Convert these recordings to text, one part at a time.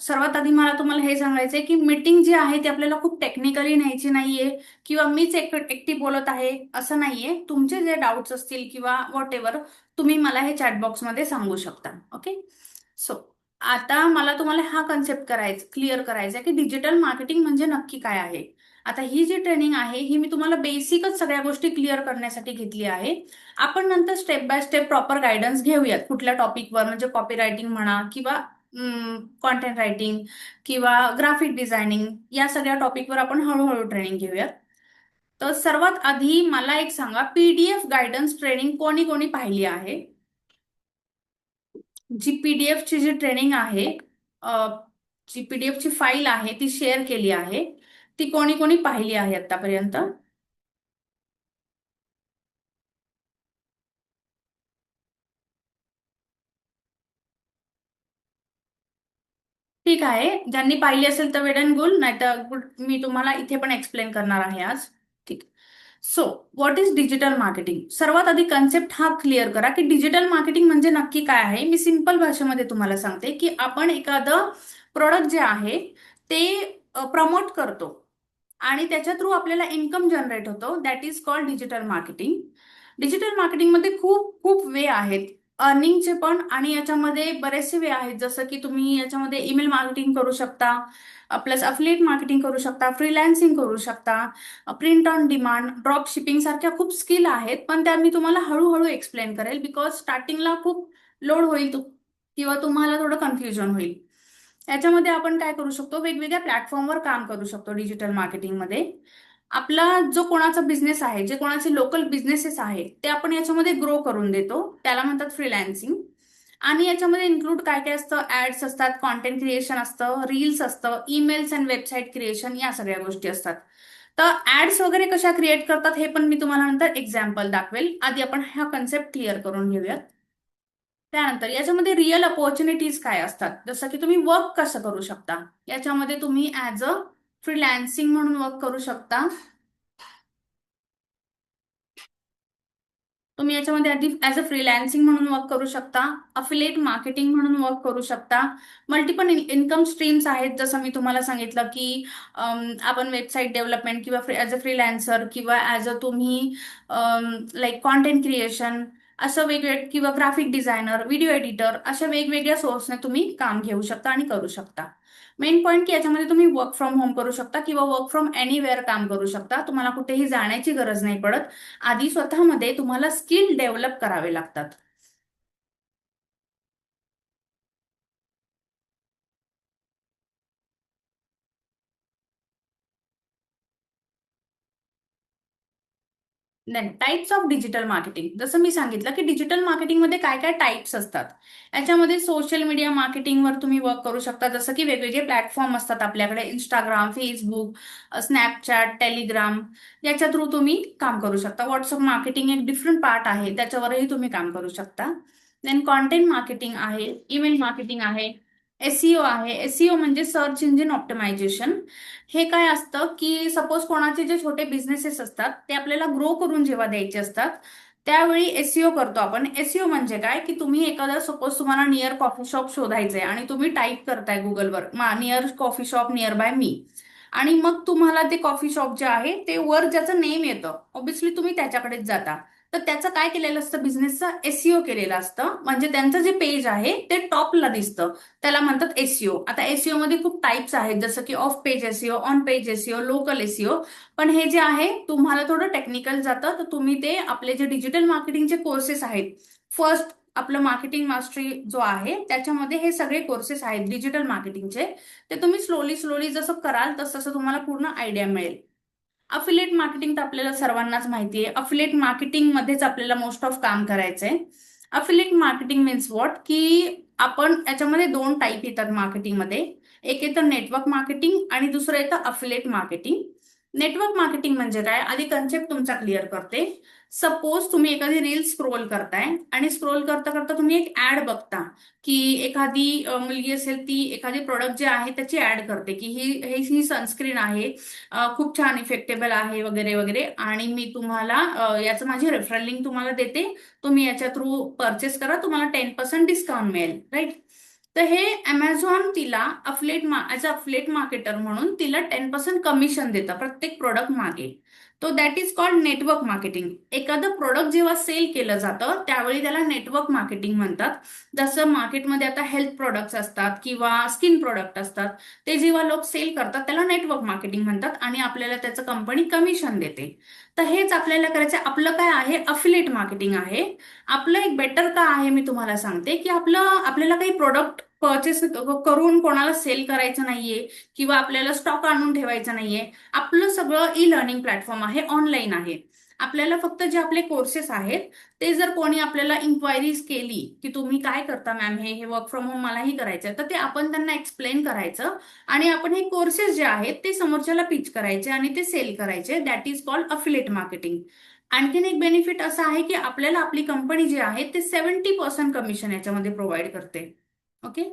सर्वात आधी मला तुम्हाला हे सांगायचंय की मीटिंग जी आहे ती आपल्याला खूप टेक्निकली न्यायची नाहीये किंवा मीच एकटी बोलत आहे असं नाहीये. तुमचे जे डाऊट्स असतील किंवा व्हॉट एव्हर तुम्ही मला हे चॅटबॉक्समध्ये सांगू शकता. ओके. सो आता मला तुम्हाला हा कन्सेप्ट क्लिअर करायचा आहे की डिजिटल मार्केटिंग म्हणजे नक्की काय आहे. आता ही जी ट्रेनिंग आहे ही मी तुम्हाला बेसिकच सगळ्या गोष्टी क्लिअर करण्यासाठी घेतली आहे. आपण नंतर step by step proper guidance घेऊयात कुठल्या टॉपिकवर, म्हणजे कॉपी रायटिंग म्हणा किंवा कॉन्टेंट रायटिंग किंवा ग्राफिक डिझायनिंग, या सगळ्या टॉपिकवर आपण हळूहळू ट्रेनिंग घेऊयात. तर सर्वात आधी मला एक सांगा, पीडीएफ गायडन्स ट्रेनिंग कोणी कोणी पाहिली आहे? जी पीडीएफ ची जी ट्रेनिंग आहे, अ, जी पीडीएफ ची फाईल आहे ती शेअर केली आहे, ती कोणी कोणी पाहिली आहे आतापर्यंत? ठीक आहे, ज्यांनी पाहिली असेल तर वेड अँड गुड, नाही तर गुड, मी तुम्हाला इथे पण एक्सप्लेन करणार आहे आज. ठीक. So what is digital marketing? सर्वात आधी कन्सेप्ट हा क्लिअर करा की डिजिटल मार्केटिंग म्हणजे नक्की काय आहे. मी सिंपल भाषेमध्ये तुम्हाला सांगते की आपण एखादं प्रोडक्ट जे आहे ते प्रमोट करतो आणि त्याच्या थ्रू आपल्याला इन्कम जनरेट होतो. That is called digital marketing. Digital मार्केटिंगमध्ये खूप खूप वे आहेत अर्निंगचे पण, आणि याच्यामध्ये बरेचसे वे आहेत, जसं की तुम्ही याच्यामध्ये ईमेल मार्केटिंग करू शकता, प्लस अफिलिएट मार्केटिंग करू शकता, फ्रीलॅन्सिंग करू शकता, print on demand, drop shipping सारख्या खूप स्किल आहेत. पण त्या मी तुम्हाला हळूहळू एक्सप्लेन करेल, बिकॉज स्टार्टिंगला खूप लोड होईल किंवा तुम्हाला थोडं कन्फ्युजन होईल. याच्यामध्ये आपण काय करू शकतो, वेगवेगळ्या प्लॅटफॉर्मवर काम करू शकतो डिजिटल मार्केटिंगमध्ये. आपला जो कोणाचा बिझनेस आहे, जे कोणाचे लोकल बिझनेसेस आहे, ते आपण याच्यामध्ये ग्रो करून देतो, त्याला म्हणतात फ्रीलॅन्सिंग. आणि याच्यामध्ये इन्क्लूड काय काय असतं, ऍड्स असतात, कॉन्टेंट क्रिएशन असतं, रील्स असतं, ईमेल्स अँड वेबसाईट क्रिएशन, या सगळ्या गोष्टी असतात. तर ऍड्स वगैरे कशा क्रिएट करतात हे पण मी तुम्हाला नंतर एक्झाम्पल दाखवेल. आधी आपण हा कन्सेप्ट क्लिअर करून घेऊयात. त्यानंतर याच्यामध्ये रिअल अपॉर्च्युनिटीज काय असतात, जसं की तुम्ही वर्क कसं करू शकता. याच्यामध्ये तुम्ही ऍज अ फ्रीलॅन्सिंग म्हणून वर्क करू शकता. तुम्ही याच्यामध्ये आधी ऍज अ फ्रीलॅन्सिंग म्हणून वर्क करू शकता, अफिलिएट मार्केटिंग म्हणून वर्क करू शकता. मल्टिपल इन्कम स्ट्रीम्स आहेत, जसं मी तुम्हाला सांगितलं की आपण वेबसाईट डेव्हलपमेंट किंवा ऍज अ फ्रीलॅन्सर किंवा ऍज अ तुम्ही लाईक कॉन्टेंट क्रिएशन, असं वेगवेगळं, किंवा ग्राफिक डिझायनर, व्हिडिओ एडिटर, अशा वेगवेगळ्या सोर्सने तुम्ही काम घेऊ शकता आणि करू शकता. मेन पॉईंट की याच्यामध्ये तुम्ही वर्क फ्रॉम होम करू शकता किंवा वर्क फ्रॉम एनीवेअर काम करू शकता. तुम्हाला कुठेही जाण्याची गरज नाही पडत. आधी स्वतःमध्ये तुम्हाला स्किल डेव्हलप करावे लागतात. टाइप्स ऑफ डिजिटल मार्केटिंग, जसं मी सांगितलं की डिजिटल मार्केटिंगमध्ये काय काय टाइप्स असतात. याच्यामध्ये सोशल मीडिया मार्केटिंगवर तुम्ही वर्क करू शकता, जसं की वेगवेगळे प्लॅटफॉर्म असतात आपल्याकडे, इंस्टाग्राम, फेसबुक, स्नॅपचॅट, टेलिग्राम, याच्या थ्रू तुम्ही काम करू शकता. व्हॉट्सअप मार्केटिंग एक डिफरंट पार्ट आहे, त्याच्यावरही तुम्ही काम करू शकता. देन कॉन्टेंट मार्केटिंग आहे, ईमेल मार्केटिंग आहे, एसईओ आहे. एसईओ म्हणजे सर्च इंजिन ऑप्टिमायझेशन. हे काय असतं की सपोज कोणाचे जे छोटे बिझनेसेस असतात ते आपल्याला ग्रो करून जेव्हा द्यायचे असतात, त्यावेळी एसईओ करतो आपण. एसईओ म्हणजे काय की तुम्ही एखादा, सपोज तुम्हाला नियर कॉफी शॉप शोधायचंय आणि तुम्ही टाईप करताय गुगलवर near coffee shop near by me, आणि मग तुम्हाला ते कॉफी शॉप जे आहे ते वर ज्याचं नेम येतं, ऑब्विसली तुम्ही त्याच्याकडेच जाता. तर त्याचं काय केलेलं असतं, बिझनेसचं एसईओ केलेलं असतं, म्हणजे त्यांचं जे पेज आहे ते टॉपला दिसतं. त्याला म्हणतात एसईओ. आता एसईओ मध्ये खूप टाइप्स आहेत, जसं की of page SEO, on page SEO, local SEO. पण हे जे आहे तुम्हाला थोडं टेक्निकल जातं, तर तुम्ही ते आपले जे डिजिटल मार्केटिंगचे कोर्सेस आहेत, फर्स्ट आपलं मार्केटिंग मास्टरी जो आहे त्याच्यामध्ये हे सगळे कोर्सेस आहेत डिजिटल मार्केटिंगचे, ते तुम्ही स्लोली स्लोली जसं कराल तसं तसं तुम्हाला पूर्ण आयडिया मिळेल. अफिलिएट मार्केटिंग तर आपल्याला सर्वांनाच माहिती आहे. अफिलिएट मार्केटिंग मध्येच आपल्याला मोस्ट ऑफ काम करायचंय. अफिलिएट मार्केटिंग मीन्स व्हॉट, की आपण याच्यामध्ये दोन टाईप येतात मार्केटिंगमध्ये. एक येतं नेटवर्क मार्केटिंग आणि दुसरं येतं अफिलिएट मार्केटिंग. नेटवर्क मार्केटिंग म्हणजे काय, आधी कन्सेप्ट तुमचा क्लिअर करते. सपोज तुम्ही एखादी रील स्क्रोल करताय आणि स्क्रोल करता करता तुम्ही एक ऍड बघता की एखादी मुलगी असेल, ती एखादी प्रोडक्ट जे आहे त्याची ऍड करते की ही सनस्क्रीन आहे, खूप छान इफेक्टेबल आहे वगैरे वगैरे, आणि मी तुम्हाला याचं माझी रेफरल लिंक तुम्हाला देते, तुम्ही याच्या थ्रू परचेस करा, तुम्हाला 10% डिस्काउंट मिळेल, राईट. तर हे अमेझॉन तिला ॲज अ अफिलेट मार्केटर म्हणून तिला 10% कमिशन देतं प्रत्येक प्रोडक्ट मागे. तो that is called network marketing. एखादं प्रोडक्ट जेव्हा सेल केलं जातं त्यावेळी त्याला नेटवर्क मार्केटिंग म्हणतात. जसं मार्केटमध्ये आता हेल्थ प्रोडक्ट्स असतात किंवा स्किन प्रोडक्ट असतात, ते जेव्हा लोक सेल करतात त्याला नेटवर्क मार्केटिंग म्हणतात आणि आपल्याला त्याचं कंपनी कमिशन देते. तर हेच आपल्याला करायचं आपलं काय आहे, अफिलिएट मार्केटिंग आहे. आपलं एक बेटर का आहे मी तुम्हाला सांगते, की आपल्याला काही प्रोडक्ट परचेस करून कोणाला सेल करायचं नाहीये किंवा आपल्याला स्टॉक आणून ठेवायचा नाहीये. आपलं सगळं ई लर्निंग प्लॅटफॉर्म आहे, ऑनलाईन आहे. आपल्याला फक्त जे आपले कोर्सेस आहेत ते जर कोणी आपल्याला इन्क्वायरीज केली की तुम्ही काय करता मॅम, हे वर्क फ्रॉम होम मलाही करायचं, तर ते आपण त्यांना एक्सप्लेन करायचं आणि आपण हे कोर्सेस जे आहेत ते समोरच्याला पिच करायचे आणि ते सेल करायचे. That is called affiliate marketing. आणखीन एक बेनिफिट असं आहे की आपल्याला आपली कंपनी जी आहे ते 70% कमिशन याच्यामध्ये प्रोव्हाइड करते. ओके.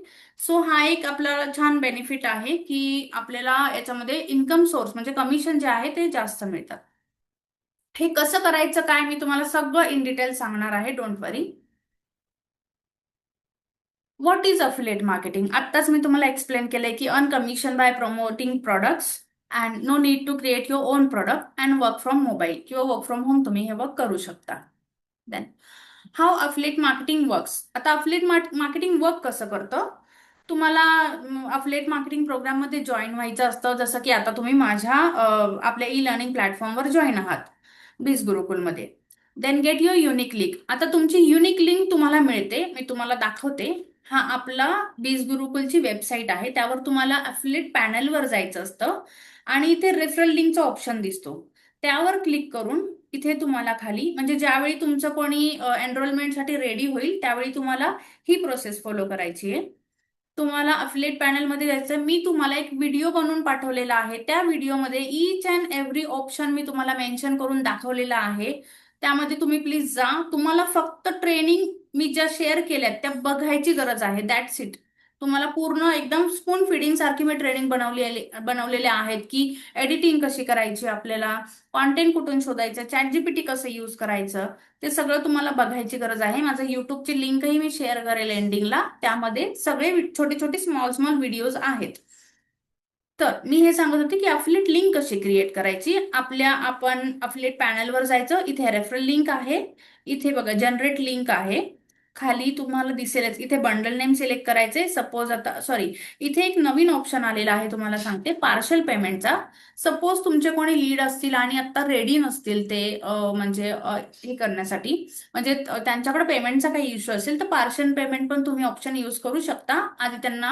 सो हा एक आपला छान बेनिफिट आहे की आपल्याला याच्यामध्ये इन्कम सोर्स म्हणजे कमिशन जे आहे ते जास्त मिळतात. हे कसं करायचं काय मी तुम्हाला सगळं इन डिटेल सांगणार आहे, don't worry. What is affiliate marketing? आत्ताच मी तुम्हाला एक्सप्लेन केलंय की earn commission by promoting products and no need to create your own product and work from mobile किंवा वर्क फ्रॉम होम तुम्ही हे वर्क करू शकता. Then how affiliate marketing works. आता अफिलिएट मार्केटिंग वर्क कसं करतं, तुम्हाला अफिलिएट मार्केटिंग प्रोग्राममध्ये जॉईन व्हायचं असतं. जसं की आता तुम्ही माझ्या आपल्या ई लर्निंग प्लॅटफॉर्मवर जॉईन आहात बीज गुरुकुलमध्ये. Then get your unique link. आता तुमची युनिक लिंक तुम्हाला मिळते, मी तुम्हाला दाखवते. हा आपला बीज गुरुकुलची वेबसाईट आहे, त्यावर तुम्हाला अफिलिएट पॅनलवर जायचं असतं आणि इथे रेफरल लिंकचा ऑप्शन दिसतो. त्यावर क्लिक करून इथे तुम्हाला खाली म्हणजे ज्यावेळी तुमचं कोणी एनरोलमेंटसाठी रेडी होईल त्यावेळी तुम्हाला ही प्रोसेस फॉलो करायची आहे. तुम्हाला अफिलिएट पॅनलमध्ये जायचं. मी तुम्हाला एक व्हिडिओ बनवून पाठवलेला आहे, त्या व्हिडिओमध्ये ईच अँड एव्हरी ऑप्शन मी तुम्हाला मेन्शन करून दाखवलेला आहे. त्यामध्ये तुम्ही प्लीज जा. तुम्हाला फक्त ट्रेनिंग मी ज्या शेअर केल्यात त्या बघायची गरज आहे, दॅट्स इट. तुम्हाला पूर्ण एकदम स्पून फिडिंग सारखी मी ट्रेनिंग बनवलेले आहेत की एडिटिंग कशी करायची, आपल्याला कॉन्टेंट कुठून शोधायचं, चॅट जीपीटी कसं यूज करायचं, ते सगळं तुम्हाला बघायची गरज आहे. माझं युट्यूबची लिंकही मी शेअर करेल एंडिंगला, त्यामध्ये सगळे छोटे छोटे स्मॉल स्मॉल व्हिडिओज आहेत. तर मी हे सांगत होते की अफिलिएट लिंक कशी क्रिएट करायची. आपण अफिलिएट पॅनलवर जायचं, इथे रेफरल लिंक आहे, इथे बघा जनरेट लिंक आहे, खाली तुम्हाला दिसेलच इथे बंडल नेम सिलेक्ट करायचे. सपोज आता सॉरी, इथे एक नवीन ऑप्शन आलेला आहे तुम्हाला सांगते, पार्शल पेमेंटचा. सपोज तुमचे कोणी लीड असतील आणि आता रेडी नसतील ते म्हणजे हे करण्यासाठी, म्हणजे त्यांच्याकडे पेमेंटचा काही इश्यू असेल तर पार्शल पेमेंट पण तुम्ही ऑप्शन यूज करू शकता. आधी त्यांना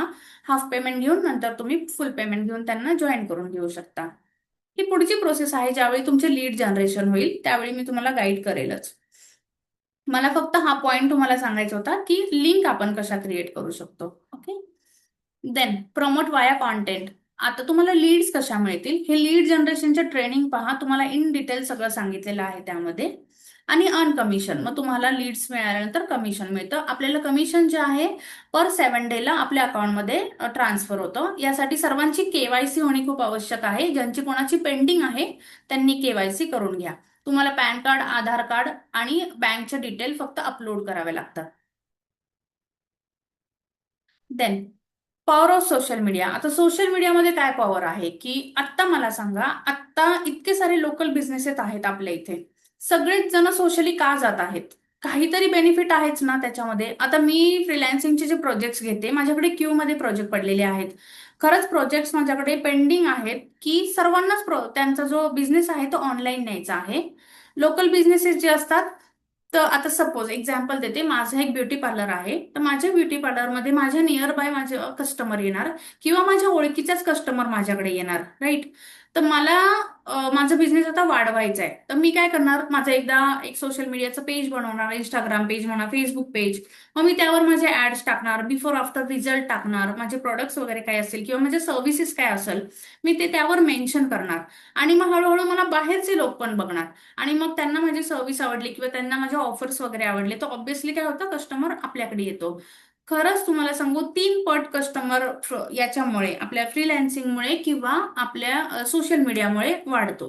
हाफ पेमेंट घेऊन नंतर तुम्ही फुल पेमेंट घेऊन त्यांना जॉईन करून घेऊ शकता. ही पुढची प्रोसेस आहे, ज्यावेळी तुमचे लीड जनरेशन होईल त्यावेळी मी तुम्हाला गाईड करेलच. मला फक्त हा पॉइंट तुम्हाला सांगायचा होता की लिंक आपण कशा क्रिएट करू शकतो. ओके. देन प्रमोट वाया कॉन्टेंट. आता तुम्हाला लीड्स कशा मिळतील, हे लीड जनरेशनचे ट्रेनिंग पहा, तुम्हाला इन डिटेल सगळं सांगितलेलं आहे त्यामध्ये. आणि अर्न कमिशन, मग तुम्हाला लीड्स मिळाल्यानंतर कमिशन मिळतं. आपल्याला कमिशन जे आहे पर 7 डेला आपल्या अकाउंटमध्ये ट्रान्सफर होतं. यासाठी सर्वांची केवायसी होणे खूप आवश्यक आहे. ज्यांची कोणाची पेंडिंग आहे त्यांनी केवायसी करून घ्या. तुम्हाला पॅन कार्ड, आधार कार्ड आणि बँकचे डिटेल फक्त अपलोड करावे लागतात. Then power of social media. आता सोशल मीडियामध्ये काय पॉवर आहे की आत्ता मला सांगा, आत्ता इतके सारे लोकल बिझनेसेस आहेत आपल्या इथे, सगळेच जण सोशली का जात आहेत? काहीतरी बेनिफिट आहेच ना त्याच्यामध्ये. आता मी फ्रीलान्सिंगचे जे प्रोजेक्ट्स घेते, माझ्याकडे क्यू मध्ये प्रोजेक्ट पडलेले आहेत. खरंच प्रोजेक्ट्स माझ्याकडे पेंडिंग आहेत की सर्वांनाच त्यांचा जो बिझनेस आहे तो ऑनलाईन न्यायचा आहे. लोकल बिझनेसेस जे असतात, तर आता सपोज एक्झाम्पल देते, माझं एक ब्युटी पार्लर आहे, तर माझ्या ब्युटी पार्लरमध्ये माझ्या नियर बाय माझे कस्टमर येणार किंवा माझ्या ओळखीच्याच कस्टमर माझ्याकडे येणार, राईट. तर मला माझा बिझनेस आता वाढवायचा आहे, तर मी काय करणार, माझं एकदा एक सोशल मीडियाचं पेज बनवणार, इंस्टाग्राम पेज म्हणा, फेसबुक पेज. मग मी त्यावर माझे ऍड्स टाकणार, बिफोर आफ्टर रिझल्ट टाकणार, माझे प्रोडक्ट्स वगैरे काय असतील किंवा माझे सर्व्हिसेस काय असेल मी ते त्यावर मेन्शन करणार. आणि मग हळूहळू मला बाहेरचे लोक पण बघणार आणि मग त्यांना माझी सर्व्हिस आवडली किंवा त्यांना माझ्या ऑफर्स वगैरे आवडले, तर ऑब्व्हियसली काय होतं, कस्टमर आपल्याकडे येतो. खरंच तुम्हाला सांगू, 3 पट कस्टमर याच्यामुळे, आपल्या फ्रीलॅन्सिंगमुळे किंवा आपल्या सोशल मीडियामुळे वाढतो.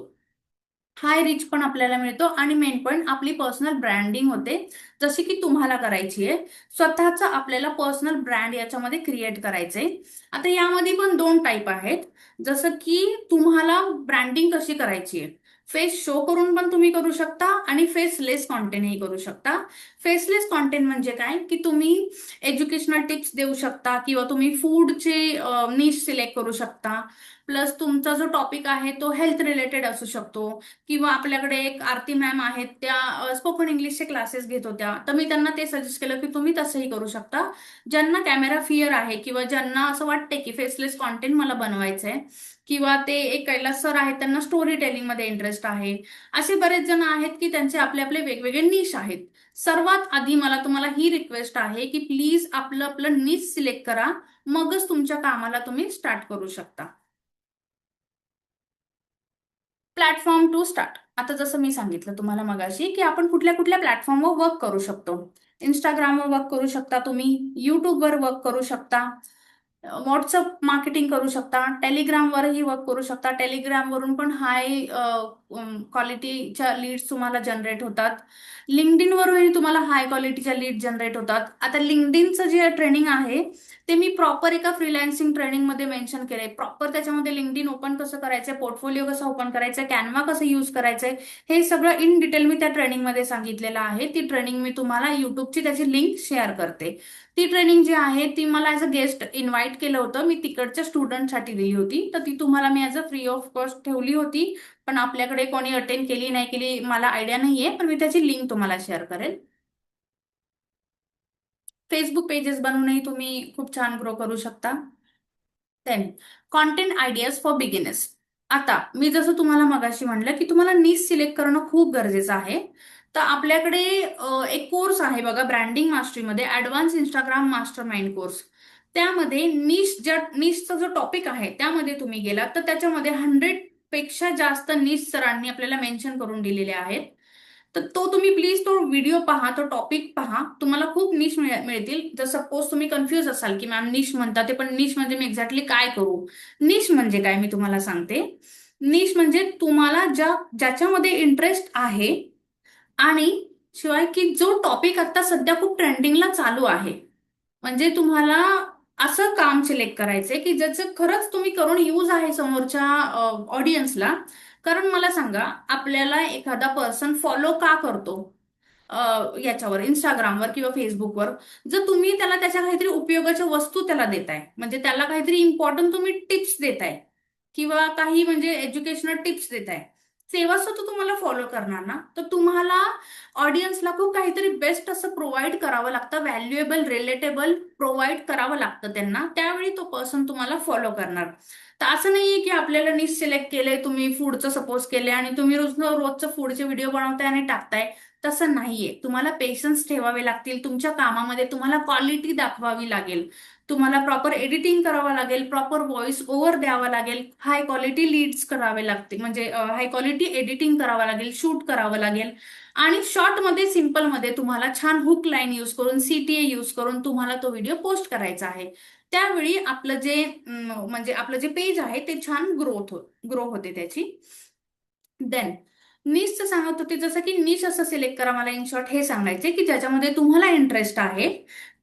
हाय रिच पण आपल्याला मिळतो आणि मेन पॉईंट आपली पर्सनल ब्रँडिंग होते, जशी की तुम्हाला करायची आहे. स्वतःचं आपल्याला पर्सनल ब्रँड याच्यामध्ये क्रिएट करायचंय. आता यामध्ये पण दोन टाईप आहेत. जसं की तुम्हाला ब्रँडिंग कशी करायची आहे, फेस शो करून पण तुम्ही करू शकता आणि फेसलेस कॉन्टेंटही करू शकता. फेसलेस कॉन्टेंट म्हणजे काय, की तुम्ही एज्युकेशनल टिप्स देऊ शकता किंवा तुम्ही फूडचे निश सिलेक्ट करू शकता. प्लस तुमचा जो टॉपिक आहे तो हेल्थ रिलेटेड असू शकतो. किंवा आपल्याकडे एक आरती मॅम आहेत, त्या स्पोकन इंग्लिशचे क्लासेस घेत होत्या, तर मी त्यांना ते सजेस्ट केलं की तुम्ही तसंही करू शकता. ज्यांना कॅमेरा फिअर आहे किंवा ज्यांना असं वाटते की फेसलेस कॉन्टेंट मला बनवायचंय, किंवा ते एक कैलास सर आहेत त्यांना स्टोरी टेलिंग मध्ये इंटरेस्ट आहे, असे बरेच जण आहेत की त्यांचे आपले आपले वेगवेगळे निश आहेत. सर्वात आधी मला तुम्हाला ही रिक्वेस्ट आहे की प्लीज आपलं आपलं निश सिलेक्ट करा, मगच तुमच्या कामाला तुम्ही स्टार्ट करू शकता. Platform to start. आता जसं मी सांगितलं तुम्हाला मगाशी की आपण कुठल्या कुठल्या प्लॅटफॉर्मवर वर्क करू शकतो. इंस्टाग्रामवर वर्क करू शकता तुम्ही, युट्यूबवर वर्क करू शकता, व्हॉट्सअप मार्केटिंग करू शकता, टेलिग्रामवरही वर्क करू शकता. टेलिग्रामवरून पण हाय क्वालिटीच्या लीड्स तुम्हाला जनरेट होतात. लिंक्डइनवरूनही तुम्हाला हाय क्वालिटीच्या लीड जनरेट होतात. आता लिंक्डइनचं जे ट्रेनिंग आहे ते मी प्रॉपर एका फ्रीलान्सिंग ट्रेनिंगमध्ये मेन्शन केलंय. प्रॉपर त्याच्यामध्ये लिंक्डइन ओपन कसं करायचंय, पोर्टफोलिओ कसं ओपन करायचंय, कॅनवा कसं यूज करायचंय, हे सगळं इन डिटेल मी त्या ट्रेनिंगमध्ये सांगितलेलं आहे. ती ट्रेनिंग मी तुम्हाला युट्यूबची त्याची लिंक शेअर करते. ती ट्रेनिंग जी आहे ती मला ॲज अ गेस्ट इन्व्हाइट केलं होतं, मी तिकडच्या स्टुडंटसाठी दिली होती, तर ती तुम्हाला मी as a free of cost ठेवली होती. पण आपल्याकडे कोणी अटेंड केली नाही केली मला आयडिया नाहीये, पण मी त्याची लिंक तुम्हाला शेअर करेल. फेसबुक पेजेस बनवूनही तुम्ही खूप छान ग्रो करू शकता. Then content ideas for beginners. आता मी जसं तुम्हाला मगाशी म्हणलं की तुम्हाला निश सिलेक्ट करणं खूप गरजेचं आहे. तर आपल्याकडे एक कोर्स आहे बघा ब्रँडिंग मास्टरीमध्ये, advance Instagram master mind course. त्यामध्ये निशचा जो टॉपिक आहे त्यामध्ये तुम्ही गेलात तर त्याच्यामध्ये 100 पेक्षा जास्त निश सरांनी आपल्याला मेन्शन करून दिलेले आहेत. तर तो तुम्ही प्लीज तो व्हिडिओ पहा, तो टॉपिक पहा, तुम्हाला खूप निश मिळतील. जर सपोज तुम्ही कन्फ्युज असाल की मॅम निश म्हणता ते, पण निश म्हणजे मी एक्झॅक्टली काय करू. निश म्हणजे काय मी तुम्हाला सांगते. निश म्हणजे तुम्हाला ज्याच्यामध्ये इंटरेस्ट आहे, आणि शिवाय की जो टॉपिक आता सध्या खूप ट्रेंडिंगला चालू आहे. म्हणजे तुम्हाला असं काम सिलेक्ट करायचंय की ज्याचं खरंच तुम्ही करून यूज आहे समोरच्या ऑडियन्सला. कारण मला सांगा, आपल्याला एखादा पर्सन फॉलो का करतो याच्यावर, इंस्टाग्रामवर किंवा फेसबुकवर, जर तुम्ही त्याला त्याच्या काहीतरी उपयोगाच्या वस्तू त्याला देताय, म्हणजे त्याला काहीतरी इम्पॉर्टंट तुम्ही टिप्स देताय किंवा काही म्हणजे एज्युकेशनल टिप्स देताय, तेव्हाच तो तुम्हाला फॉलो करणार ना. तर तुम्हाला ऑडियन्सला खूप काहीतरी बेस्ट असं प्रोव्हाइड करावं लागतं, व्हॅल्युएबल रिलेटेबल प्रोव्हाइड करावं लागतं त्यांना, त्यावेळी तो पर्सन तुम्हाला फॉलो करणार. तर असं नाहीये की आपल्याला निश सिलेक्ट केलंय, तुम्ही फूडचं सपोज केलंय आणि तुम्ही रोजचं फूडचे व्हिडिओ बनवताय आणि टाकताय. तसं नाहीये. तुम्हाला पेशन्स ठेवावे लागतील तुमच्या कामामध्ये, तुम्हाला क्वालिटी दाखवावी लागेल, तुम्हाला प्रॉपर एडिटिंग करावं लागेल, प्रॉपर व्हॉइस ओव्हर द्यावा लागेल, हाय क्वालिटी लीड्स करावे लागते, म्हणजे हाय क्वालिटी एडिटिंग करावं लागेल, शूट करावं लागेल. आणि शॉर्टमध्ये सिम्पलमध्ये तुम्हाला छान हुक लाईन यूज करून, सीटीए यूज करून तुम्हाला तो व्हिडिओ पोस्ट करायचा आहे. त्यावेळी आपलं जे म्हणजे आपलं जे पेज आहे ते छान ग्रो होते त्याची. देन निशचं सांगत होते, जसं की निश असं सिलेक्ट करा, मला इन शॉर्ट हे सांगायचे की ज्याच्यामध्ये तुम्हाला इंटरेस्ट आहे.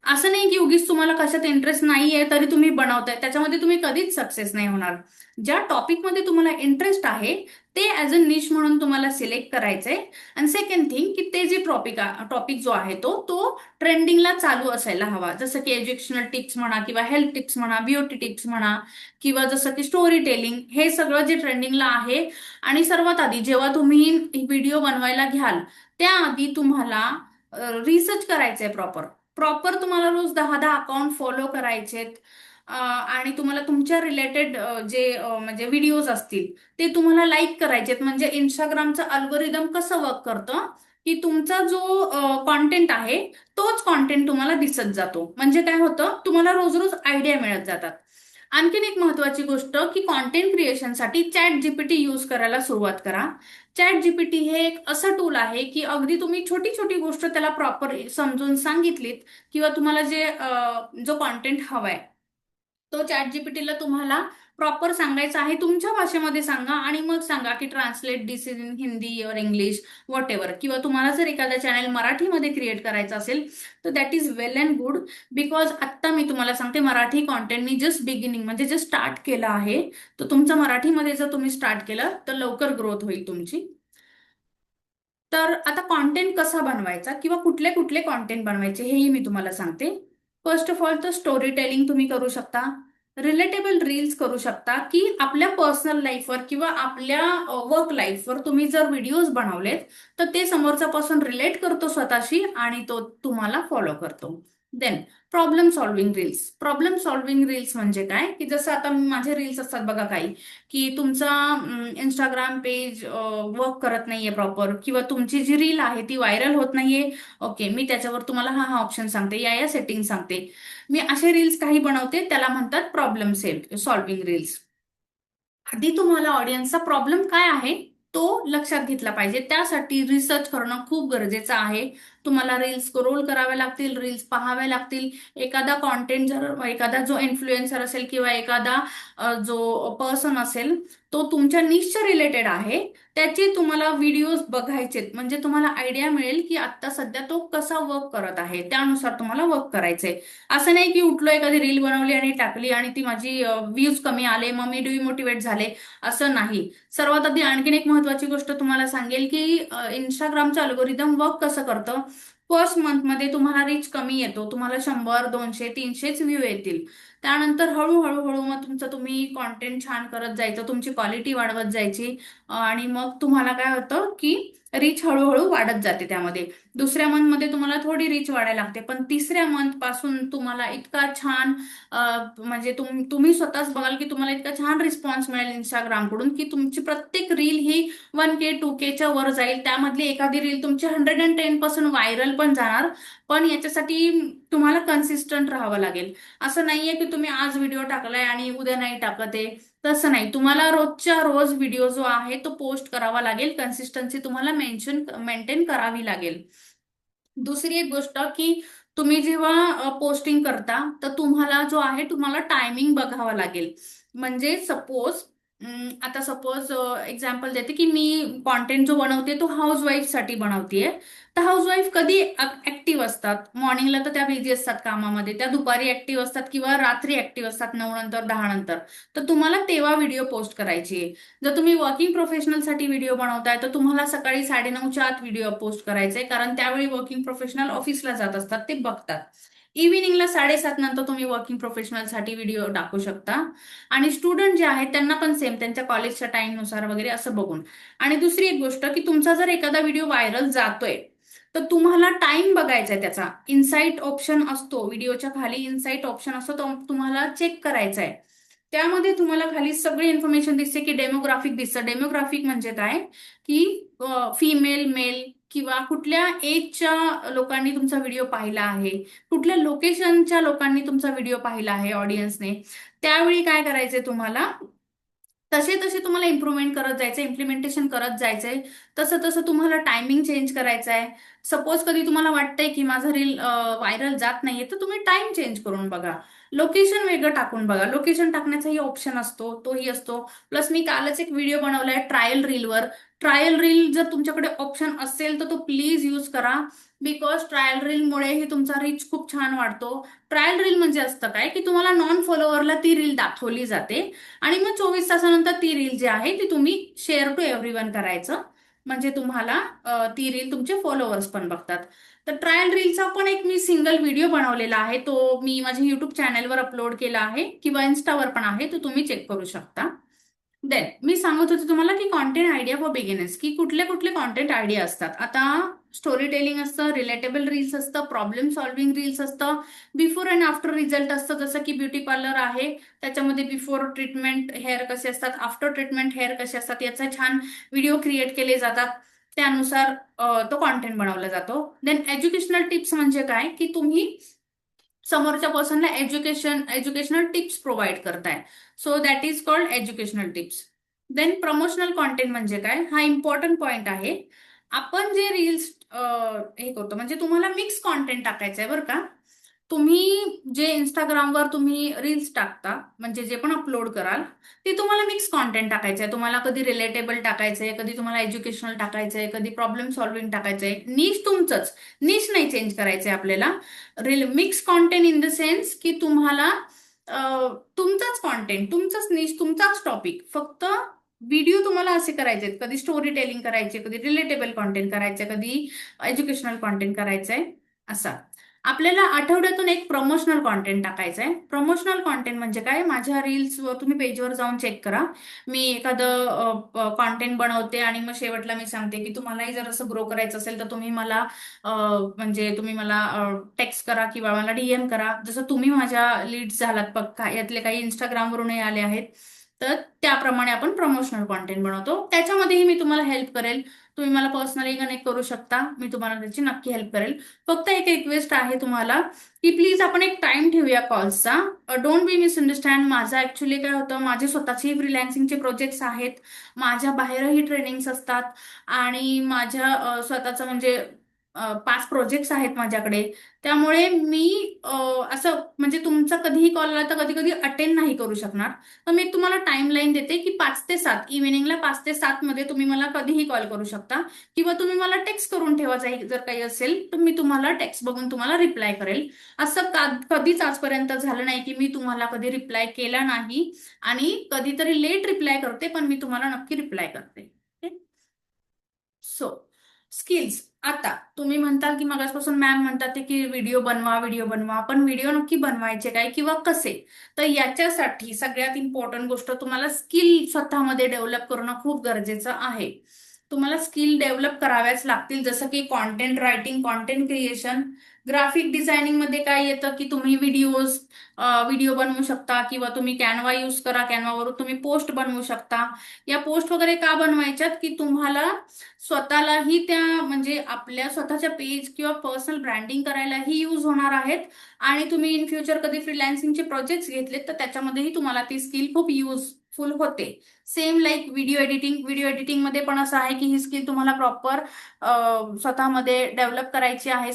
असं नाही की उगीच तुम्हाला कशात इंटरेस्ट नाहीये तरी तुम्ही बनवताय, त्याच्यामध्ये तुम्ही कधीच सक्सेस नाही होणार. ज्या टॉपिकमध्ये तुम्हाला इंटरेस्ट आहे ते ॲज अ निश म्हणून तुम्हाला सिलेक्ट करायचंय. आणि सेकंड थिंग की ते जे टॉपिक जो आहे तो तो ट्रेंडिंगला चालू असायला हवा, जसं की एज्युकेशनल टिप्स म्हणा किंवा हेल्थ टिप्स म्हणा, ब्युटी टिप्स म्हणा, किंवा जसं की स्टोरी टेलिंग, हे सगळं जे ट्रेंडिंगला आहे. आणि सर्वात आधी जेव्हा तुम्ही व्हिडिओ बनवायला घ्याल त्याआधी तुम्हाला रिसर्च करायचंय, प्रॉपर प्रॉपर तुम्हाला रोज 10-10 अकाउंट फॉलो करायचेत. आणि तुम्हाला तुमच्या रिलेटेड जे म्हणजे व्हिडिओज असतील ते तुम्हाला लाईक करायचेत. म्हणजे इंस्टाग्रामचं अल्गोरिदम कसं वर्क करतं की तुमचा जो कॉन्टेंट आहे तोच कॉन्टेंट तुम्हाला दिसत जातो. म्हणजे काय होतं, तुम्हाला रोज रोज आयडिया मिळत जातात. आणखीन एक महत्वाची गोष्ट की कॉन्टेंट क्रिएशनसाठी चॅट जीपीटी यूज करायला सुरुवात करा. चॅट जीपीटी हे एक असं टूल आहे की अगदी तुम्ही छोटी छोटी गोष्ट त्याला प्रॉपर समजून सांगितलीत किंवा तुम्हाला जो कॉन्टेंट हवाय तो चॅट जीपीटीला तुम्हाला प्रॉपर सांगायचं आहे तुमच्या भाषेमध्ये सांगा आणि मग सांगा की ट्रान्सलेट दिस इन हिंदी और इंग्लिश वॉट एव्हर. किंवा तुम्हाला जर एखादा चॅनल मराठीमध्ये क्रिएट करायचा असेल तर that is well and good. Because आत्ता मी तुम्हाला सांगते मराठी कॉन्टेंटनी जस्ट बिगिनिंग म्हणजे जे स्टार्ट केलं आहे, तर तुमचं मराठीमध्ये जर तुम्ही स्टार्ट केलं तर लवकर ग्रोथ होईल तुमची. तर आता कॉन्टेंट कसा बनवायचा किंवा कुठले कुठले कॉन्टेंट बनवायचे हेही मी तुम्हाला सांगते. फर्स्ट ऑफ ऑल तर स्टोरी टेलिंग तुम्ही करू शकता, रिलेटेबल रील्स करू शकता, की आपल्या पर्सनल लाईफवर किंवा आपल्या वर्क लाईफवर तुम्ही जर व्हिडिओज बनवलेत तर ते समोरचा पर्सन रिलेट करतो स्वतःशी आणि तो तुम्हाला फॉलो करतो. Then problem solving reels. Problem solving reels म्हणजे काय, की जसं आता माझे रील्स असतात बघा काही, की तुमचा इंस्टाग्राम पेज वर्क करत नाहीये प्रॉपर किंवा तुमची जी रील आहे ती व्हायरल होत नाहीये. ओके, मी त्याच्यावर तुम्हाला हा हा ऑप्शन सांगते, या सेटिंग सांगते. मी असे रील्स काही बनवते, त्याला म्हणतात प्रॉब्लेम सॉल्विंग रील्स. आधी तुम्हाला ऑडियन्सचा प्रॉब्लेम काय आहे तो लक्षात घेतला पाहिजे. त्यासाठी रिसर्च करणं खूप गरजेचं आहे. तुम्हाला रील्स स्क्रोल करावे लागतील, रील्स पाहावे लागतील. एखादा कॉन्टेंट जर एखादा जो इन्फ्लुएन्सर असेल किंवा एखादा जो पर्सन असेल तो तुमच्या निशच्या रिलेटेड आहे, त्याचे तुम्हाला व्हिडिओज बघायचेत. म्हणजे तुम्हाला आयडिया मिळेल की आता सध्या तो कसा वर्क करत आहे, त्यानुसार तुम्हाला वर्क करायचंय. असं नाही की उठलो एखादी रील बनवली आणि टाकली आणि ती माझी व्ह्यूज कमी आले मग मी डिमोटिवेट झाले, असं नाही. सर्वात आधी आणखीन एक महत्वाची गोष्ट तुम्हाला सांगेल की इंस्टाग्रामचं अल्गोरिदम वर्क कसं करतं. फर्स्ट मंथमध्ये तुम्हाला रीच कमी येतो, तुम्हाला 100, 200, 300च व्ह्यू येतील. त्यानंतर हळूहळू हळू मग तुमचं तुम्ही कॉन्टेंट छान करत जायचं, तुमची क्वालिटी वाढवत जायची आणि मग तुम्हाला काय होतं की रीच हळूहळू वाढत जाते. त्यामध्ये दुसऱ्या मंथमध्ये तुम्हाला थोडी रीच वाढायला लागते, पण तिसऱ्या मंथ पासून तुम्हाला इतका छान म्हणजे तुम्ही स्वतःच बघाल की तुम्हाला इतका छान रिस्पॉन्स मिळेल इंस्टाग्रामकडून की तुमची प्रत्येक रील ही 1K 2Kच्या वर जाईल. त्यामधली एखादी रील तुमची 110% व्हायरल पण जाणार. पण याच्यासाठी तुम्हाला कन्सिस्टंट राहावं लागेल. असं नाहीये की तुम्ही आज व्हिडिओ टाकलाय आणि उद्या नाही टाकत आहे, तसं नाही. तुम्हाला रोजच्या रोज व्हिडिओ जो आहे तो पोस्ट करावा लागेल. कन्सिस्टन्सी तुम्हाला मेंटेन करावी लागेल. दुसरी एक गोष्ट की तुम्ही जेव्हा पोस्टिंग करता तर तुम्हाला जो आहे तुम्हाला टायमिंग बघावा लागेल. म्हणजे सपोज एक्झाम्पल देते की मी कॉन्टेंट जो बनवते तो हाऊस वाईफ साठी बनवतेय. तर हाऊस वाईफ कधी ऍक्टिव्ह असतात, मॉर्निंगला तर त्या बिझी असतात कामामध्ये, त्या दुपारी ऍक्टिव्ह असतात किंवा रात्री ऍक्टिव्ह असतात 9 नंतर 10 नंतर. तर तुम्हाला तेव्हा व्हिडिओ पोस्ट करायची आहे. जर तुम्ही वर्किंग प्रोफेशनलसाठी व्हिडिओ बनवताय तर तुम्हाला सकाळी 9:30च्या आत व्हिडिओ पोस्ट करायचे, कारण त्यावेळी वर्किंग प्रोफेशनल ऑफिसला जात असतात, ते बघतात. इव्हिनिंगला 7:30 नंतर तुम्ही वर्किंग प्रोफेशनलसाठी व्हिडिओ टाकू शकता. आणि स्टुडंट जे आहेत त्यांना पण सेम, त्यांच्या कॉलेजच्या टाइमनुसार वगैरे असं बघून. आणि दुसरी एक गोष्ट की तुमचा जर एखादा व्हिडिओ व्हायरल जातोय तर तुम्हाला टाइम बघायचा आहे. त्याचा इन्साइट ऑप्शन असतो, व्हिडिओच्या खाली इन्साइट ऑप्शन असतो, तो तुम्हाला चेक करायचा आहे. त्यामध्ये तुम्हाला खाली सगळी इन्फॉर्मेशन दिसते की डेमोग्राफिक दिसतं. डेमोग्राफिक म्हणजे काय की फिमेल, मेल किंवा कुठल्या एजच्या लोकांनी तुमचा व्हिडिओ पाहिला आहे, कुठल्या लोकेशनच्या लोकांनी तुमचा व्हिडिओ पाहिला आहे ऑडियन्सने. त्यावेळी काय करायचंय तुम्हाला, तसे तसे तुम्हाला इम्प्रुव्हमेंट करत जायचं, इम्प्लिमेंटेशन करत जायचंय. तसं तसं तुम्हाला टायमिंग चेंज करायचं आहे. सपोज कधी तुम्हाला वाटतंय की माझा रील व्हायरल जात नाहीये तर तुम्ही टाइम चेंज करून बघा, लोकेशन वेगळं टाकून बघा. लोकेशन टाकण्याचाही ऑप्शन असतो, तोही असतो. प्लस मी कालच एक व्हिडिओ बनवलाय ट्रायल रीलवर. ट्रायल रील जर तुमच्याकडे ऑप्शन असेल तर तो प्लीज यूज करा. बिकॉज ट्रायल रीलमुळेही तुमचा रीच खूप छान वाढतो. ट्रायल रील म्हणजे असतं काय की तुम्हाला नॉन फॉलोअरला ती रील दाखवली जाते आणि मग 24 तासानंतर ती रील जी आहे ती तुम्ही शेअर टू एव्हरीवन करायचं. म्हणजे तुम्हाला ती रील तुमचे फॉलोअर्स पण बघतात. तर ट्रायल रीलचा पण एक मी सिंगल व्हिडिओ बनवलेला आहे, तो मी माझ्या युट्यूब चॅनलवर अपलोड केला आहे किंवा इन्स्टावर पण आहे, तो तुम्ही चेक करू शकता. देन मी सांगत होते तुम्हाला की कॉन्टेंट आयडिया फॉर बिगिनर्स, की कुठले कुठले कॉन्टेंट आयडिया असतात. आता स्टोरी टेलिंग असतं, रिलेटेबल रील्स असतं, प्रॉब्लेम सॉल्विंग रील्स असतं, बिफोर अँड आफ्टर रिझल्ट असतं. जसं की ब्युटी पार्लर आहे त्याच्यामध्ये बिफोर ट्रीटमेंट हेअर कसे असतात, आफ्टर ट्रीटमेंट हेअर कसे असतात, याचा छान व्हिडिओ क्रिएट केले जातात. त्यानुसार तो कॉन्टेंट बनवला जातो. देन एज्युकेशनल टिप्स म्हणजे काय की तुम्ही समोरच्या पर्सनला एज्युकेशनल टिप्स प्रोव्हाइड करताय. So that is called educational tips. Then promotional content म्हणजे काय, हा इम्पॉर्टंट पॉइंट आहे. आपण जे रील्स हे करतो म्हणजे तुम्हाला मिक्स कॉन्टेंट टाकायचं आहे बरं का. तुम्ही जे इंस्टाग्रामवर तुम्ही रील्स टाकता, म्हणजे जे पण अपलोड कराल, ते तुम्हाला मिक्स कॉन्टेंट टाकायचं आहे. तुम्हाला कधी रिलेटेबल टाकायचंय, कधी तुम्हाला एज्युकेशनल टाकायचंय, कधी प्रॉब्लेम सॉल्व्हिंग टाकायचंय. निश तुमचंच, निश नाही चेंज करायचंय आपल्याला. Mix content in the sense की तुम्हाला तुमचाच कॉन्टेंट, तुमचाच निश, तुमचाच टॉपिक, फक्त व्हिडिओ तुम्हाला असे करायचे आहेत. कधी स्टोरी टेलिंग करायचे, कधी रिलेटेबल कॉन्टेंट करायचे, कधी एज्युकेशनल कॉन्टेंट करायचंय, असा. आपल्याला आठवड्यातून एक प्रमोशनल कॉन्टेंट टाकायचं आहे. प्रमोशनल कॉन्टेंट म्हणजे काय? माझ्या रील्सवर तुम्ही पेजवर जाऊन चेक करा. मी एखादं कॉन्टेंट बनवते आणि मग शेवटला मी सांगते की तुम्हालाही जर असं ग्रो करायचं असेल तर तुम्ही मला म्हणजे तुम्ही मला टेक्स्ट करा किंवा मला डीएम करा. जसं तुम्ही माझ्या लीड्स झालात बघ, यातले काही इंस्टाग्रामवरूनही आले आहेत. तर त्याप्रमाणे आपण प्रमोशनल कॉन्टेंट बनवतो. त्याच्यामध्येही मी तुम्हाला हेल्प करेल. तुम्ही मला पर्सनली कनेक्ट करू शकता, मी तुम्हाला त्याची नक्की हेल्प करेल. फक्त एक रिक्वेस्ट आहे तुम्हाला की प्लीज आपण एक टाइम ठेवूया कॉल्सचा. Don't be misunderstand. माझं ऍक्च्युली काय होतं, माझे स्वतःचे फ्रीलॅन्सिंगचे प्रोजेक्ट्स आहेत, माझ्या बाहेरही ट्रेनिंग्स असतात, आणि माझ्या स्वतःचं म्हणजे 5 प्रोजेक्ट्स आहेत माझ्याकडे. त्यामुळे मी असं म्हणजे तुमचा कधीही कॉल आला तर कधी कधी अटेंड नाही करू शकणार. तर मी तुम्हाला टाइमलाईन देते की 5 ते 7 इव्हिनिंगला, 5 ते 7 मध्ये तुम्ही मला कधीही कॉल करू शकता, किंवा तुम्ही मला टेक्स्ट करून ठेवा. जर काही असेल तर मी तुम्हाला टेक्स्ट बघून तुम्हाला रिप्लाय करेल. असं कधीच आजपर्यंत झालं नाही की मी तुम्हाला कधी रिप्लाय केला नाही, आणि कधीतरी लेट रिप्लाय करते, पण मी तुम्हाला नक्की रिप्लाय करते. So skills. आता तुम्ही म्हणताल की मगाचपासून मॅम म्हणतात ते की व्हिडिओ बनवा, व्हिडिओ बनवा, पण व्हिडिओ नक्की बनवायचे काय किंवा कसे? तर याच्यासाठी सगळ्यात इम्पॉर्टंट गोष्ट, तुम्हाला स्किल स्वतःमध्ये डेव्हलप करणं खूप गरजेचं आहे. तुम्हाला स्किल डेव्हलप कराव्याच लागतील, जसं की content writing, content creation. Graphic designing मध्ये काय येतं की तुम्ही व्हिडिओ बनवू शकता, किंवा तुम्ही कॅनवा यूज करा, कॅनवावरून तुम्ही पोस्ट बनवू शकता. या पोस्ट वगैरे का बनवायच्यात की तुम्हाला स्वतःलाही त्या म्हणजे आपल्या स्वतःच्या पेज किंवा पर्सनल ब्रँडिंग करायलाही यूज होणार आहेत, आणि तुम्ही इन फ्युचर कधी फ्रीलॅन्सिंगचे प्रोजेक्ट्स घेतलेत तर त्याच्यामध्येही तुम्हाला ती स्किल खूप युजफुल होते. Same like video editing. Video editing मध्ये पण असं आहे की ही स्किल तुम्हाला प्रॉपर स्वतःमध्ये डेव्हलप करायची आहे,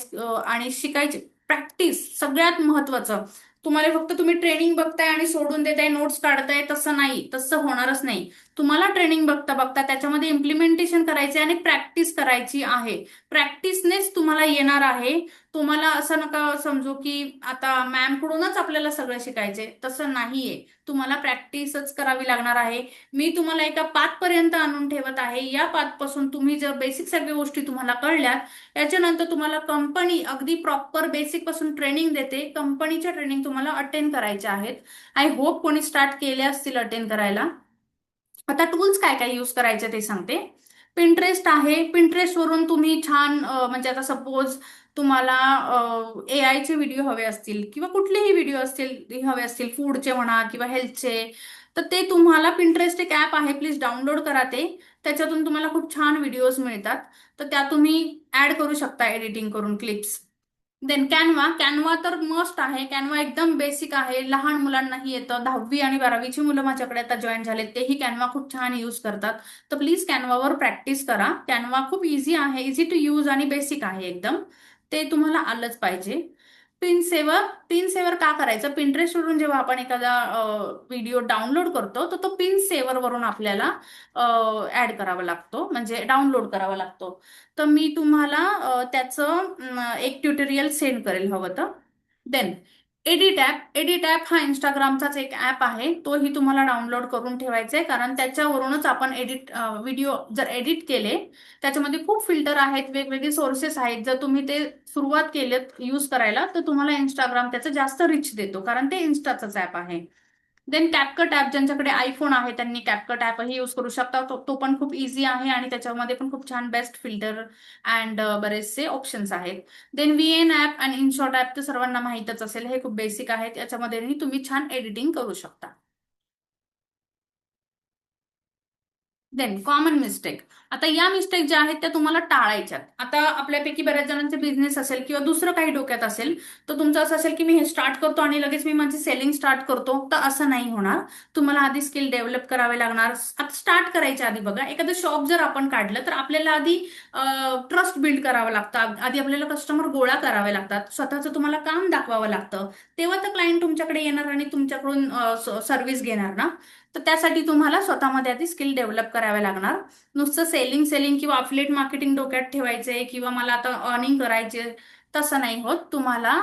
आणि शिकायची. प्रॅक्टिस सगळ्यात महत्वाचं. तुम्हाला फक्त तुम्ही ट्रेनिंग बघताय आणि सोडून देताय, नोट्स काढताय, तसं नाही, तसं होणारच नाही. तुम्हाला ट्रेनिंग बघता बघता त्याच्यामध्ये इम्प्लिमेंटेशन करायचे आणि प्रॅक्टिस करायची आहे. प्रॅक्टिसनेच तुम्हाला येणार आहे. तुम्हाला असं नका समजू की आता मॅम कडूनच आपल्याला सगळं शिकायचे, तसं नाहीये. तुम्हाला प्रॅक्टिसच करावी लागणार आहे. मी तुम्हाला एका पाथ पर्यंत आणून ठेवत आहे. या पाथ पासून तुम्ही जर बेसिक सगळ्या गोष्टी तुम्हाला कळल्यात, याच्यानंतर तुम्हाला कंपनी अगदी प्रॉपर बेसिक पासून ट्रेनिंग देते. कंपनीच्या ट्रेनिंग तुम्हाला अटेंड करायच्या आहेत. आय होप कोणी स्टार्ट केले असतील अटेंड करायला. आता टूल्स काय काय यूज करायचे ते सांगते. पिंटरेस्ट आहे. पिंटरेस्ट वरून तुम्ही छान म्हणजे आता सपोज तुम्हाला AI चे व्हिडिओ हवे असतील, किंवा कुठलेही व्हिडिओ असतील हवे असतील, फूडचे म्हणा किंवा हेल्थचे, तर ते तुम्हाला पिंटरेस्ट एक ॲप आहे, प्लीज डाउनलोड करा ते. त्याच्यातून तुम्हाला खूप छान व्हिडिओज मिळतात. तर त्या तुम्ही ऍड करू शकता एडिटिंग करून क्लिप्स. Then Canva. कॅनवा तर मस्ट आहे. कॅनवा एकदम बेसिक आहे, लहान मुलांनाही येतं. 10वी आणि 12वीची मुलं माझ्याकडे आता जॉईन झाले, तेही कॅनवा खूप छान यूज करतात. तर प्लीज कॅनवावर प्रॅक्टिस करा. कॅनवा खूप इझी आहे, इझी टू यूज आणि बेसिक आहे एकदम. ते तुम्हाला आलंच पाहिजे. Pin saver. पिन सेवर का करायचं? पिंटरेस्ट वरून जेव्हा आपण एखादा व्हिडिओ डाउनलोड करतो तर तो पिन सेवर वरून आपल्याला ऍड करावा लागतो, म्हणजे डाउनलोड करावा लागतो. तर मी तुम्हाला त्याचं एक ट्युटोरियल सेंड करेल हवं तर. Then edit app. Edit app हा इंस्टाग्रामचाच एक ॲप आहे, तोही तुम्हाला डाउनलोड करून ठेवायचा आहे, कारण त्याच्यावरूनच आपण व्हिडिओ जर एडिट केले, त्याच्यामध्ये खूप फिल्टर आहेत, वेगवेगळे सोर्सेस आहेत. जर तुम्ही ते सुरुवात केलेत यूज करायला तर तुम्हाला इंस्टाग्राम त्याचं जास्त रिच देतो, कारण ते इन्स्टाचाच ॲप आहे. Then CapCut app. ज्यांच्याकडे आयफोन आहे त्यांनी कॅपकट ॲपही यूज करू शकता. तो पण खूप इझी आहे, आणि त्याच्यामध्ये पण खूप छान बेस्ट फिल्टर अँड बरेचसे ऑप्शन्स आहेत. देन VN ॲप आणि इनशॉट ॲप तर सर्वांना माहीतच असेल, हे खूप बेसिक आहे. त्याच्यामध्ये तुम्ही छान एडिटिंग करू शकता. Then common mistake. आता या मिस्टेक ज्या आहेत त्या तुम्हाला टाळायच्यात. आता आपल्यापैकी बऱ्याच जणांचे बिझनेस असेल किंवा दुसरं काही डोक्यात असेल, तर तुमचं असं असेल की मी हे स्टार्ट करतो आणि लगेच मी माझी सेलिंग स्टार्ट करतो, तर असं नाही होणार. तुम्हाला आधी स्किल डेव्हलप करावे लागणार. आता स्टार्ट करायच्या आधी बघा, एखादं शॉप जर आपण काढलं तर आपल्याला आधी ट्रस्ट बिल्ड करावं लागतं, आधी आपल्याला कस्टमर गोळा करावे लागतात, स्वतःचं तुम्हाला काम दाखवावं लागतं, तेव्हा तर क्लायंट तुमच्याकडे येणार आणि तुमच्याकडून सर्व्हिस घेणार ना. तर त्यासाठी तुम्हाला स्वतःमध्ये आधी स्किल डेव्हलप करावे लागणार. नुसतं सेलिंग सेलिंग किंवा अफिलिएट मार्केटिंग डोक्यात ठेवायचे किंवा मला आता अर्निंग करायचे, तसं नाही होत. तुम्हाला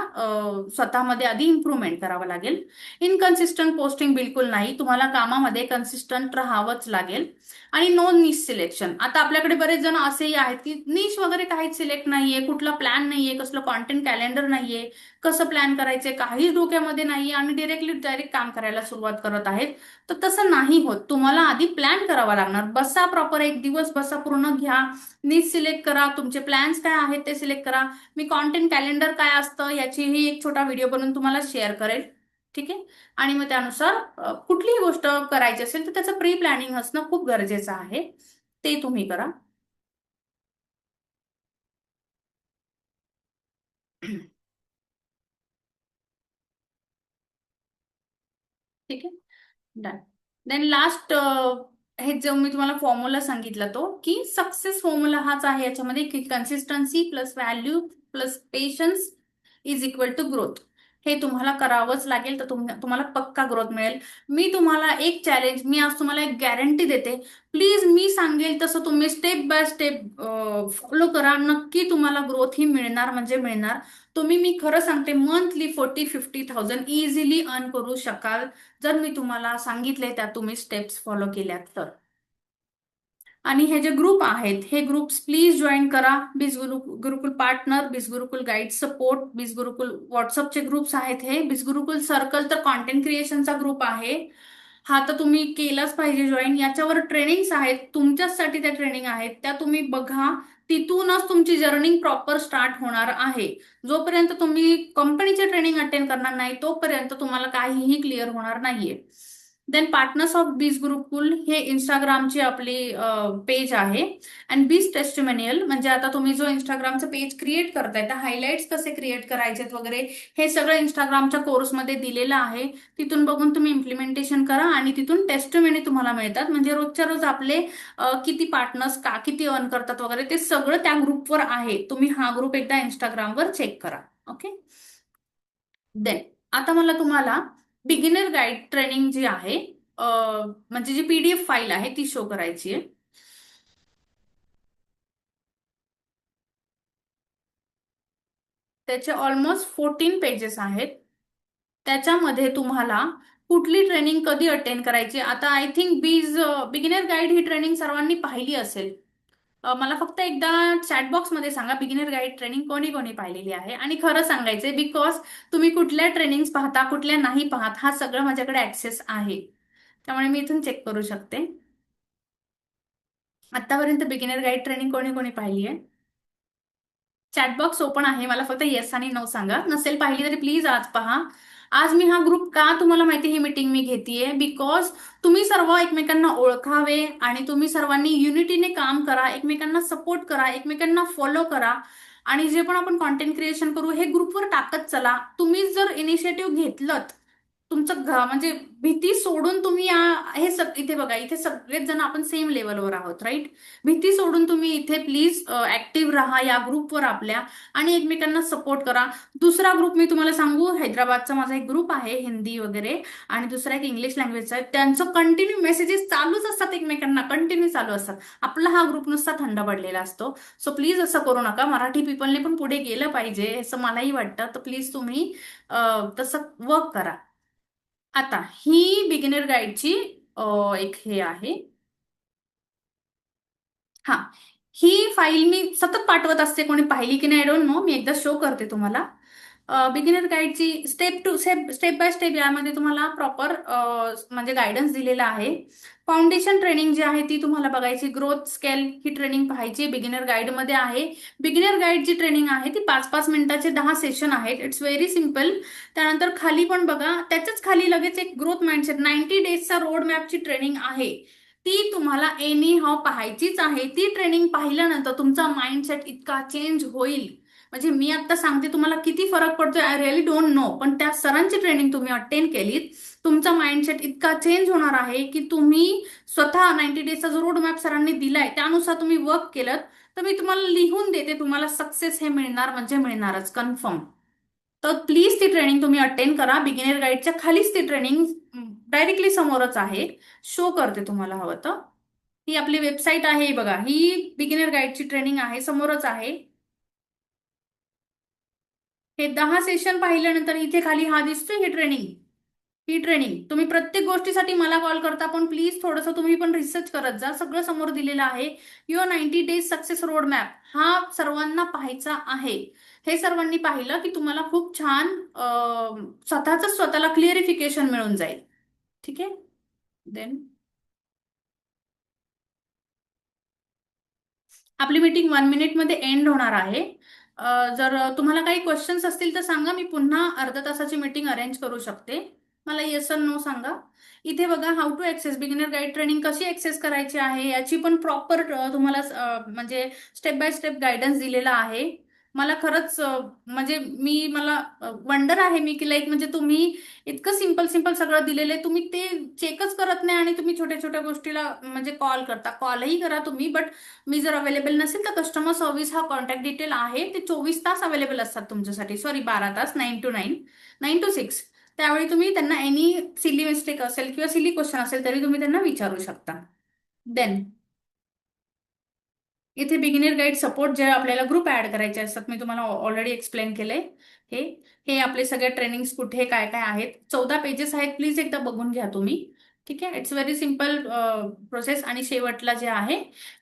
स्वतःमध्ये आधी इम्प्रूव्हमेंट करावं लागेल. इनकन्सिस्टंट पोस्टिंग बिलकुल नाही, तुम्हाला कामामध्ये कन्सिस्टंट राहावंच लागेल. आणि नो निश सिलेक्शन. आता आपल्याकडे बरेच जण असेही आहेत की निश वगैरे काहीच सिलेक्ट नाहीये, कुठला प्लॅन नाहीये, कसलं कॉन्टेंट कॅलेंडर नाहीये, कसं प्लॅन करायचे काहीच डोक्यामध्ये नाहीये आणि डायरेक्ट काम करायला सुरुवात करत आहेत. तर तसं नाही होत. तुम्हाला आधी प्लॅन करावा लागणार. बसा, प्रॉपर एक दिवस बसा, पूर्ण घ्या, नीट सिलेक्ट करा, तुमचे प्लॅन्स काय आहेत ते सिलेक्ट करा. मी कॉन्टेंट कॅलेंडर काय असतं याचीही एक छोटा व्हिडिओ बनवून तुम्हाला शेअर करेल. ठीक आहे. आणि मग त्यानुसार कुठलीही गोष्ट करायची असेल तर त्याचं प्री प्लॅनिंग असणं खूप गरजेचं आहे. ते तुम्ही करा. ठीक आहे. डन. देन लास्ट, हे जो मी तुम्हाला फॉर्म्युला सांगितला तो की सक्सेस फॉर्म्युला हाच आहे याच्यामध्ये की consistency plus value plus patience is equal to growth. हे तुम्हाला करावंच लागेल, तर तुम्हाला पक्का ग्रोथ मिळेल. मी तुम्हाला एक चॅलेंज, मी आज तुम्हाला एक गॅरंटी देते. प्लीज मी सांगेल तसं तुम्ही स्टेप बाय स्टेप फॉलो करा, नक्की तुम्हाला ग्रोथ ही मिळणार म्हणजे मिळणार. मी खरं सांगते, मंथली 40-50,000 इझिली अर्न करू शकाल जर मी तुम्हाला सांगितले त्या तुम्ही स्टेप्स फॉलो केल्यात तर. आणि हे जे ग्रुप आहेत हे ग्रुप्स प्लीज जॉईन करा. गुरुकुल पार्टनर, बीज गुरुकुल गाईड सपोर्ट, बीज गुरुकुल व्हॉट्सअपचे ग्रुप्स आहेत. हे बीज गुरुकुल सर्कल तर कॉन्टेंट क्रिएशनचा ग्रुप आहे, हा तर तुम्ही केलाच पाहिजे जॉईन. याच्यावर ट्रेनिंग्स आहेत, तुमच्याचसाठी त्या ट्रेनिंग आहेत, त्या तुम्ही बघा. तिथूनच तुमची जर्निंग प्रॉपर स्टार्ट होणार आहे. जोपर्यंत तुम्ही कंपनीचे ट्रेनिंग अटेंड करणार नाही तोपर्यंत तुम्हाला काहीही क्लिअर होणार नाहीये. देन पार्टनर्स ऑफ बीज गुरुकुल हे इंस्टाग्रामची आपली पेज आहे. अँड बीज टेस्टिमोनियल म्हणजे आता तुम्ही जो इंस्टाग्रामचं पेज क्रिएट करताय त्या हायलाइट्स कसे क्रिएट करायचे वगैरे हे सगळं इंस्टाग्रामच्या कोर्समध्ये दिलेलं आहे. तिथून बघून तुम्ही इम्प्लिमेंटेशन करा आणि तिथून टेस्टिमोनी तुम्हाला मिळतात. म्हणजे रोजच्या रोज आपले किती पार्टनर्स का किती अर्न करतात वगैरे ते सगळं त्या ग्रुपवर आहे. तुम्ही हा ग्रुप एकदा इंस्टाग्रामवर चेक करा. ओके. देन आता मला तुम्हाला बिगिनर गाईड ट्रेनिंग जी आहे, म्हणजे जी PDF फाईल आहे ती शो करायची आहे. त्याचे ऑलमोस्ट 14 पेजेस आहेत. त्याच्यामध्ये तुम्हाला कुठली ट्रेनिंग कधी अटेंड करायची, आता I think beginner guide he training सर्वांनी पाहिली असेल. मला फक्त एकदा चॅट बॉक्समध्ये सांगा बिगिनर गाईड ट्रेनिंग कोणी कोणी पाहिलेली आहे. आणि खरं सांगायचंय, बिकॉज तुम्ही कुठल्या ट्रेनिंग पाहता कुठल्या नाही पाहत हा सगळं माझ्याकडे ऍक्सेस आहे, त्यामुळे मी इथून चेक करू शकते. आतापर्यंत बिगिनर गाईड ट्रेनिंग कोणी कोणी पाहिली आहे? चॅटबॉक्स ओपन आहे, मला फक्त येस आणि नो सांगा. नसेल पाहिली तरी प्लीज आज पहा. आज मी हा ग्रुप का तुम्हाला माहिती ही मीटिंग मी घेतेय, बिकॉज तुम्ही सर्व एकमेकांना ओळखावे आणि तुम्ही सर्वांनी युनिटीने काम करा, एकमेकांना सपोर्ट करा, एकमेकांना फॉलो करा. आणि जे पण आपण कॉन्टेंट क्रिएशन करू हे ग्रुपवर टाकत चला. तुम्ही जर इनिशिएटिव्ह घेतलं, तुमचं म्हणजे भीती सोडून तुम्ही हे इथे बघा, इथे सगळेच जण आपण सेम लेवलवर आहोत, राईट. भीती सोडून तुम्ही इथे प्लीज ऍक्टिव्ह राहा या ग्रुपवर आपल्या आणि एकमेकांना सपोर्ट करा. दुसरा ग्रुप मी तुम्हाला सांगू, हैदराबादचा माझा एक ग्रुप आहे हिंदी वगैरे, आणि दुसरा एक इंग्लिश लँग्वेजचा आहे. त्यांचं कंटिन्यू मेसेजेस चालूच असतात, एकमेकांना कंटिन्यू चालू असतात. आपला हा ग्रुप नुसता थंड पडलेला असतो. सो प्लीज असं करू नका. मराठी पीपलने पण पुढे गेलं पाहिजे असं मलाही वाटतं, तर प्लीज तुम्ही तसं वर्क करा. आता ही बिगिनर गाईडची एक हे आहे. हा, ही फाईल मी सतत पाठवत असते, कोणी पाहिली की नाही डोंट नो, मी एकदा शो करते तुम्हाला. बिगिनर गाईडची step to step, step by step यामध्ये तुम्हाला प्रॉपर म्हणजे गायडन्स दिलेला आहे. फाउंडेशन ट्रेनिंग जी आहे ती तुम्हाला बघायची. ग्रोथ स्केल ही ट्रेनिंग पाहायची, बिगिनर गाईडमध्ये आहे. बिगिनर गाईड जी ट्रेनिंग आहे ती 5-5 मिनिटाचे 10 सेशन आहेत. It's very simple. त्यानंतर खाली पण बघा, त्याच्याच खाली लगेच एक ग्रोथ माइंडसेट 90 डेजचा रोड मॅपची ट्रेनिंग आहे. ती तुम्हाला एनी हाव पाहायचीच आहे. ती ट्रेनिंग पाहिल्यानंतर तुमचा माइंडसेट इतका चेंज होईल. म्हणजे मी आता सांगते तुम्हाला किती फरक पडतोय, आय रिअली डोंट नो, पण त्या सरांची ट्रेनिंग तुम्ही अटेंड केलीत, तुमचा माइंडसेट इतका चेंज होणार आहे की तुम्ही स्वतः 90 डेजचा जो रोड मॅप सरांनी दिलाय त्यानुसार तुम्ही वर्क केलं, तर मी तुम्हाला लिहून देते, तुम्हाला सक्सेस हे मिळणार म्हणजे मिळणारच कन्फर्म. तर प्लीज ती ट्रेनिंग तुम्ही अटेंड करा. बिगिनर गाईडच्या खालीच ती ट्रेनिंग डायरेक्टली समोरच आहे. शो करते तुम्हाला हवं तर. ही आपली वेबसाईट आहे बघा, ही बिगिनर गाईडची ट्रेनिंग आहे, समोरच आहे. हे 10 सेशन पाहिल्यानंतर इथे खाली हा दिसतोय ही ट्रेनिंग. ही ट्रेनिंग तुम्ही प्रत्येक गोष्टीसाठी मला कॉल करता, पण प्लीज थोडंसं तुम्ही पण रिसर्च करत जा. सगळं समोर दिलेलं आहे. Your 90 days success road map हा सर्वांना पाहायचा आहे. हे सर्वांनी पाहिलं की तुम्हाला खूप छान स्वतःच स्वतःला क्लिअरिफिकेशन मिळून जाईल. ठीक आहे. देन आपली मीटिंग 1 मिनिटमध्ये एंड होणार आहे. जर तुम्हाला काही क्वेश्चन्स असतील तर सांगा, मी पुन्हा अर्ध्या तासाची मीटिंग अरेंज करू शकते. मला येस और नो सांगा. इथे बघा, how to access beginner guide training कशी ऍक्सेस करायची आहे याची पण प्रॉपर तुम्हाला म्हणजे स्टेप बाय स्टेप गायडन्स दिलेला आहे. मला खरंच म्हणजे मला वंडर आहे मी की लाईक म्हणजे तुम्ही इतकं सिंपल सिंपल सगळं दिलेलं आहे, तुम्ही ते चेकच करत नाही आणि तुम्ही छोट्या छोट्या गोष्टीला म्हणजे कॉल करता. कॉलही करा तुम्ही, बट मी जर अवेलेबल नसेल तर कस्टमर सर्व्हिस हा कॉन्टॅक्ट डिटेल आहे, ते 24 तास अवेलेबल असतात तुमच्यासाठी. सॉरी, 12 तास, 9 to 9, 9 to 6. त्यावेळी तुम्ही त्यांना एनी सिली मिस्टेक असेल किंवा सिली क्वेश्चन असेल तरी तुम्ही त्यांना विचारू शकता. देन इथे बिगिनर गाईड सपोर्ट जे आपल्याला ग्रुप ऍड करायचे असतात, मी तुम्हाला ऑलरेडी एक्सप्लेन केलंय. हे हे आपले सगळे ट्रेनिंग्स कुठे काय काय आहेत, 14 पेजेस आहेत, प्लीज एकदा बघून घ्या तुम्ही. ठीक आहे. It's very simple process. आणि शेवटला जे आहे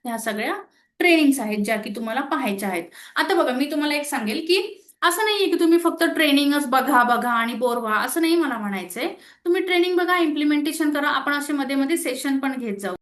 ह्या सगळ्या ट्रेनिंग्स आहेत ज्या की तुम्हाला पाहायच्या आहेत. आता बघा, मी तुम्हाला एक सांगेल की असं नाहीये की तुम्ही फक्त ट्रेनिंगच बघा बघा आणि बोर व्हा, असं नाही मला म्हणायचंय. तुम्ही ट्रेनिंग बघा, इम्प्लिमेंटेशन करा, आपण असे मध्ये मध्ये सेशन पण घेत जाऊ.